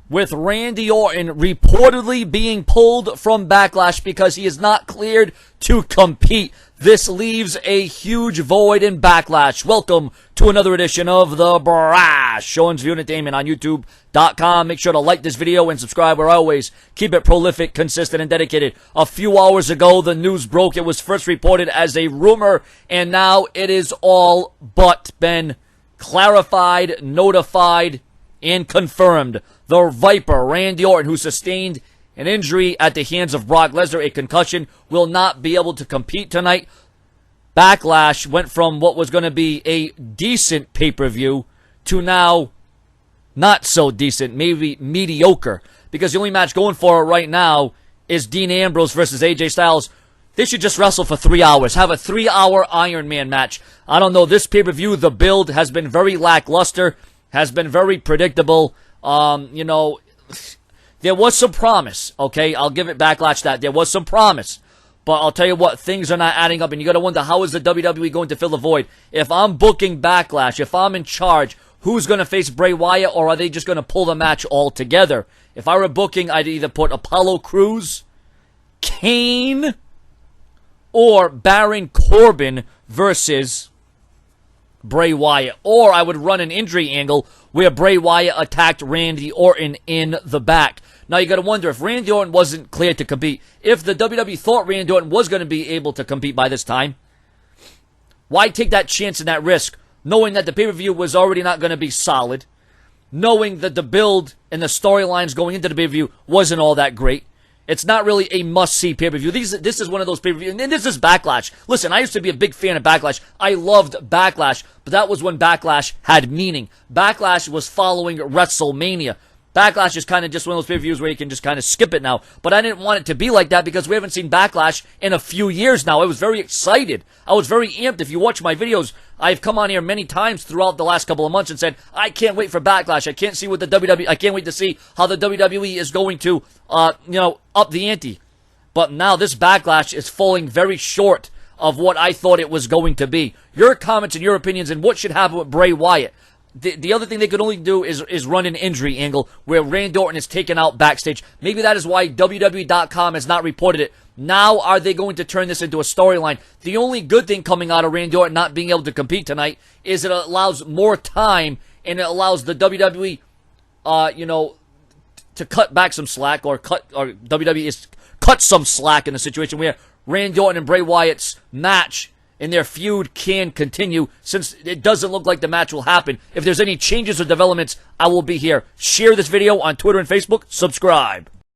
with Randy Orton reportedly being pulled from Backlash because he is not cleared to compete. This leaves a huge void in Backlash. Welcome to another edition of The Brash, showing view entertainment on YouTube.com. Make sure to like this video and subscribe where I always keep it prolific, consistent, and dedicated. A few hours ago, the news broke. It was first reported as a rumor, and now it is all but been clarified, notified, and confirmed. The Viper, Randy Orton, who sustained an injury at the hands of Brock Lesnar, a concussion, will not be able to compete tonight. Backlash went from what was going to be a decent pay-per-view to now not so decent, maybe mediocre, because the only match going for it right now is Dean Ambrose versus AJ Styles. They should just wrestle for 3 hours. Have a 3-hour Iron Man match. I don't know. This pay-per-view, the build has been very lackluster, has been very predictable. There was some promise, okay? I'll give it Backlash that. There was some promise. But I'll tell you what, things are not adding up, and you got to wonder, how is the WWE going to fill the void? If I'm booking Backlash, if I'm in charge, who's going to face Bray Wyatt, or are they just going to pull the match altogether? If I were booking, I'd either put Apollo Crews, Kane, or Baron Corbin versus Bray Wyatt. Or I would run an injury angle where Bray Wyatt attacked Randy Orton in the back. Now you got to wonder, if Randy Orton wasn't cleared to compete, if the WWE thought Randy Orton was going to be able to compete by this time, why take that chance and that risk, knowing that the pay-per-view was already not going to be solid, knowing that the build and the storylines going into the pay-per-view wasn't all that great? It's not really a must-see pay-per-view. This is one of those pay-per-views, and this is Backlash. Listen, I used to be a big fan of Backlash. I loved Backlash, but that was when Backlash had meaning. Backlash was following WrestleMania. Backlash is kind of just one of those pay-per-views where you can just kind of skip it now. But I didn't want it to be like that because we haven't seen Backlash in a few years now. I was very excited. I was very amped. If you watch my videos, I've come on here many times throughout the last couple of months and said, I can't wait for Backlash. I can't wait to see how the WWE is going to, up the ante. But now this Backlash is falling very short of what I thought it was going to be. Your comments and your opinions and what should happen with Bray Wyatt. The other thing they could only do is run an injury angle where Randy Orton is taken out backstage. Maybe that is why WWE.com has not reported it. Now are they going to turn this into a storyline? The only good thing coming out of Randy Orton not being able to compete tonight is it allows more time, and it allows the WWE, to cut back some slack, or WWE is cut some slack in the situation where Randy Orton and Bray Wyatt's match and their feud can continue, since it doesn't look like the match will happen. If there's any changes or developments, I will be here. Share this video on Twitter and Facebook. Subscribe.